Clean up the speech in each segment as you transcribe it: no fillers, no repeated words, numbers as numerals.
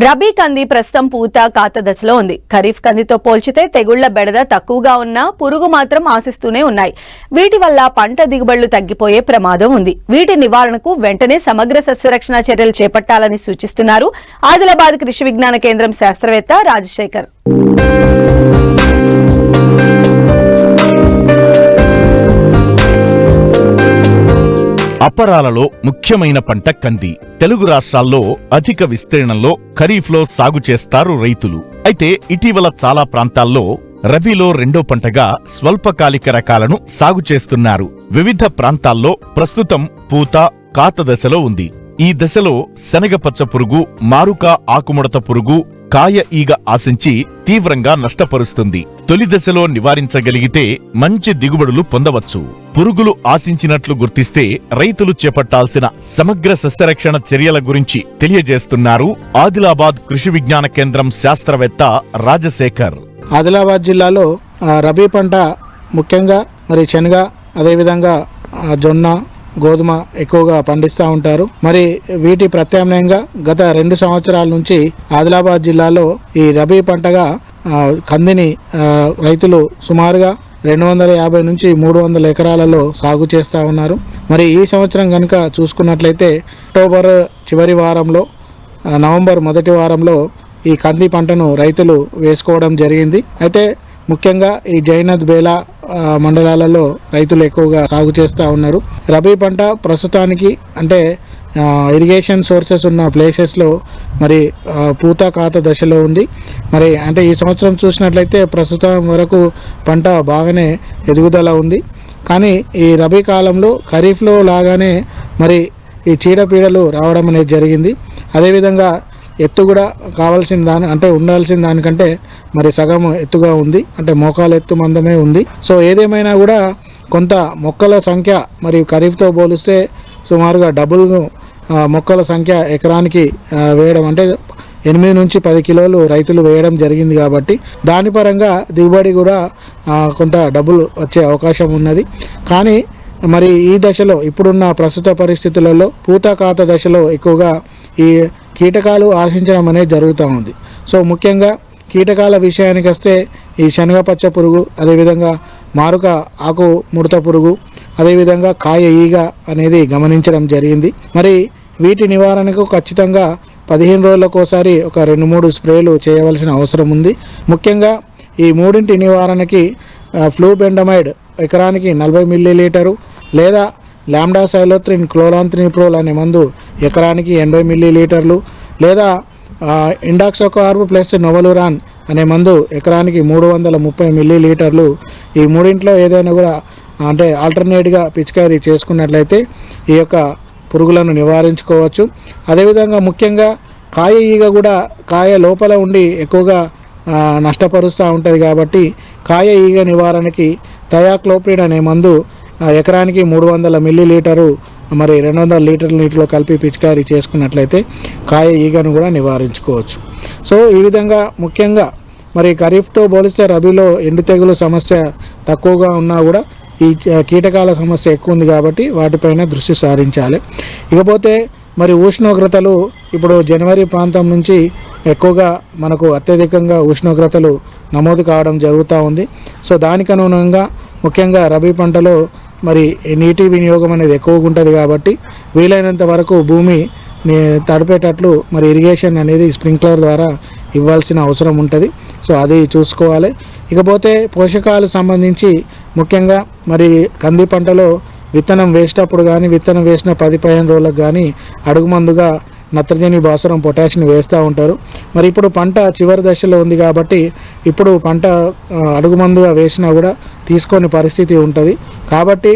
రబీ కంది ప్రస్తుతం పూత కాత దశలో ఉంది. ఖరీఫ్ కందితో పోల్చితే తెగుళ్ల బెడద తక్కువగా ఉన్నా పురుగు మాత్రం ఆశిస్తూనే ఉన్నాయి. వీటి వల్ల పంట దిగుబడులు తగ్గిపోయే ప్రమాదం ఉంది. వీటి నివారణకు వెంటనే సమగ్ర సస్యరక్షణ చర్యలు చేపట్టాలని సూచిస్తున్నారు ఆదిలాబాద్ కృషి విజ్ఞాన కేంద్రం శాస్త్రవేత్త రాజశేఖర్. అపరాలలో ముఖ్యమైన పంట కంది. తెలుగు రాష్ట్రాల్లో అధిక విస్తీర్ణంలో ఖరీఫ్లో సాగు చేస్తారు రైతులు. అయితే ఇటీవల చాలా ప్రాంతాల్లో రబీలో రెండో పంటగా స్వల్పకాలిక రకాలను సాగు చేస్తున్నారు. వివిధ ప్రాంతాల్లో ప్రస్తుతం పూత కాత దశలో ఉంది. ఈ దశలో శనగపచ్చ పురుగు, మారుక ఆకుముడత పురుగు, కాయ ఈగ ఆశించి తీవ్రంగా నష్టపరుస్తుంది. తొలి దశలో నివారించగలిగితే మంచి దిగుబడులు పొందవచ్చు. పురుగులు ఆశించినట్లు గుర్తిస్తే రైతులు చేపట్టాల్సిన సమగ్ర సస్యరక్షణ చర్యల గురించి తెలియజేస్తున్నారు ఆదిలాబాద్ కృషి విజ్ఞాన కేంద్రం శాస్త్రవేత్త రాజశేఖర్. ఆదిలాబాద్ జిల్లాలో రబీ పంట ముఖ్యంగా శనగ, అదేవిధంగా జొన్న, గోధుమ ఎక్కువగా పండిస్తూ ఉంటారు. మరి వీటి ప్రత్యామ్నాయంగా గత 2 సంవత్సరాల నుంచి ఆదిలాబాద్ జిల్లాలో ఈ రబీ పంటగా కందిని రైతులు సుమారుగా 250 నుంచి 300 ఎకరాలలో సాగు చేస్తూ ఉన్నారు. మరి ఈ సంవత్సరం కనుక చూసుకున్నట్లయితే అక్టోబర్ చివరి వారంలో, నవంబర్ మొదటి వారంలో ఈ కంది పంటను రైతులు వేసుకోవడం జరిగింది. అయితే ముఖ్యంగా ఈ జైనద్, బేలా మండలాలలో రైతులు ఎక్కువగా సాగు చేస్తూ ఉన్నారు. రబీ పంట ప్రస్తుతానికి అంటే ఇరిగేషన్ సోర్సెస్ ఉన్న ప్లేసెస్లో మరి పూత కాత దశలో ఉంది. మరి అంటే ఈ సంవత్సరం చూసినట్లయితే ప్రస్తుతం వరకు పంట బాగానే ఎదుగుదల ఉంది. కానీ ఈ రబీ కాలంలో ఖరీఫ్లో లాగానే మరి ఈ చీడపీడలు రావడం అనేది జరిగింది. అదేవిధంగా ఎత్తు కూడా ఉండాల్సిన దానికంటే మరి సగం ఎత్తుగా ఉంది. అంటే మోకాల ఎత్తు మందమే ఉంది. సో ఏదేమైనా కూడా కొంత మొక్కల సంఖ్య మరి ఖరీఫ్తో పోలిస్తే సుమారుగా డబుల్ మొక్కల సంఖ్య ఎకరానికి వేయడం, అంటే 8 నుంచి 10 కిలోలు రైతులు వేయడం జరిగింది. కాబట్టి దాని పరంగా దిగుబడి కూడా కొంత డబుల్ వచ్చే అవకాశం ఉన్నది. కానీ మరి ఈ దశలో ఇప్పుడున్న ప్రస్తుత పరిస్థితులలో పూత కాత దశలో ఎక్కువగా ఈ కీటకాలు ఆశించడం అనేది జరుగుతూ ఉంది. సో ముఖ్యంగా కీటకాల విషయానికి వస్తే ఈ శనగపచ్చ పురుగు, అదేవిధంగా మారుక ఆకు ముడత పురుగు, అదేవిధంగా కాయ ఈగ అనేది గమనించడం జరిగింది. మరి వీటి నివారణకు ఖచ్చితంగా 15 రోజులకోసారి ఒక 2-3 స్ప్రేలు చేయవలసిన అవసరం ఉంది. ముఖ్యంగా ఈ మూడింటి నివారణకి ఫ్లూబెండమైడ్ ఎకరానికి 40 మిల్లీలీటరు లేదా లాంబ్డాసైలోత్రిన్ క్లోరాంత్రినిప్రోల్ అనే మందు ఎకరానికి 80 మిల్లీలీటర్లు లేదా ఇండాక్సోకార్బ్ ప్లస్ నోవలురాన్ అనే మందు ఎకరానికి 330 మిల్లీలీటర్లు. ఈ మూడింట్లో ఏదైనా కూడా అంటే ఆల్టర్నేట్గా పిచికారీ చేసుకున్నట్లయితే ఈ యొక్క పురుగులను నివారించుకోవచ్చు. అదేవిధంగా ముఖ్యంగా కాయ ఈగ కూడా కాయ లోపల ఉండి ఎక్కువగా నష్టపరుస్తూ ఉంటుంది. కాబట్టి కాయ ఈగ నివారణకి థయాక్లోప్రిడ్ అనే మందు ఎకరానికి 300 మిల్లీలీటరు మరి 200 లీటర్ల నీటిలో కలిపి పిచికారీ చేసుకున్నట్లయితే కాయ ఈగను కూడా నివారించుకోవచ్చు. సో ఈ విధంగా ముఖ్యంగా మరి ఖరీఫ్తో పోలిస్తే రబీలో ఎండు తెగులు సమస్య తక్కువగా ఉన్నా కూడా ఈ కీటకాల సమస్య ఎక్కువ ఉంది. కాబట్టి వాటిపైన దృష్టి సారించాలి. ఇకపోతే మరి ఉష్ణోగ్రతలు ఇప్పుడు జనవరి ప్రాంతం నుంచి ఎక్కువగా మనకు అత్యధికంగా ఉష్ణోగ్రతలు నమోదు కావడం జరుగుతూ ఉంది. సో దానికి అనుగుణంగా ముఖ్యంగా రబీ పంటలో మరి నీటి వినియోగం అనేది ఎక్కువగా ఉంటుంది. కాబట్టి వీలైనంత వరకు భూమి తడిపేటట్లు మరి ఇరిగేషన్ అనేది స్ప్రింక్లర్ ద్వారా ఇవ్వాల్సిన అవసరం ఉంటుంది. సో అది చూసుకోవాలి. ఇకపోతే పోషకాలు సంబంధించి ముఖ్యంగా మరి కంది పంటలో విత్తనం వేసేటప్పుడు కానీ విత్తనం వేసిన 10-15 రోజులకు కానీ అడుగు మందుగా నత్రజని, భాస్వరం, పొటాషియం వేస్తూ ఉంటారు. మరి ఇప్పుడు పంట చివరి దశలో ఉంది కాబట్టి ఇప్పుడు పంట అడుగు మందుగా వేసినా కూడా తీసుకొని పరిస్థితి ఉంటుంది. కాబట్టి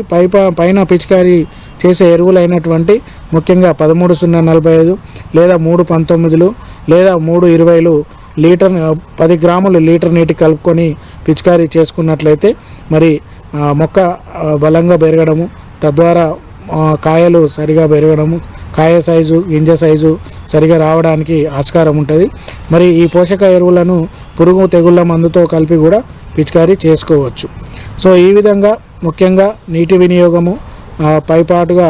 పైన పిచికారీ చేసే ఎరువులైనటువంటి ముఖ్యంగా 13-0-45 లేదా 3-19 లేదా 3-20 లీటర్ 10 గ్రాములు లీటర్ నీటి కలుపుకొని పిచికారీ చేసుకున్నట్లయితే మరి మొక్క బలంగా పెరగడము, తద్వారా కాయలు సరిగా పెరగడము, కాయ సైజు, గింజ సైజు సరిగా రావడానికి ఆస్కారం ఉంటుంది. మరి ఈ పోషక ఎరువులను పురుగు తెగుళ్ళ మందుతో కలిపి కూడా పిచికారీ చేసుకోవచ్చు. సో ఈ విధంగా ముఖ్యంగా నీటి వినియోగము, పైపాటుగా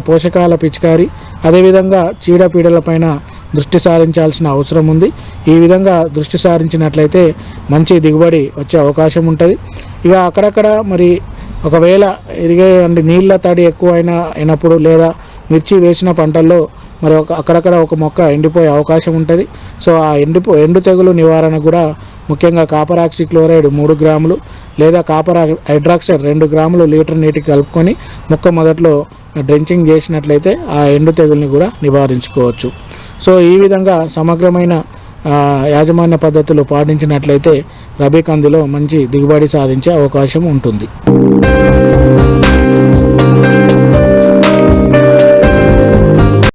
పోషకాల పిచికారీ, అదేవిధంగా చీడపీడలపైన దృష్టి సారించాల్సిన అవసరం ఉంది. ఈ విధంగా దృష్టి సారించినట్లయితే మంచి దిగుబడి వచ్చే అవకాశం ఉంటుంది. ఇక అక్కడక్కడ మరి ఒకవేళ అంటే నీళ్ళ తడి ఎక్కువ అయినప్పుడు లేదా మిర్చి వేసిన పంటల్లో మరి అక్కడక్కడ ఒక మొక్క ఎండిపోయే అవకాశం ఉంటుంది. సో ఆ ఎండు తెగులు నివారణ కూడా ముఖ్యంగా కాపర్ ఆక్సీ క్లోరైడ్ 3 గ్రాములు లేదా కాపర్ హైడ్రాక్సైడ్ 2 గ్రాములు లీటర్ నీటికి కలుపుకొని మొక్క మొదట్లో డ్రెంచింగ్ చేసినట్లయితే ఆ ఎండు తెగుల్ని కూడా నివారించుకోవచ్చు. సో ఈ విధంగా సమగ్రమైన యాజమాన్య పద్ధతులు పాటించినట్లయితే రబీ కందిలో మంచి దిగుబడి సాధించే అవకాశం ఉంటుంది.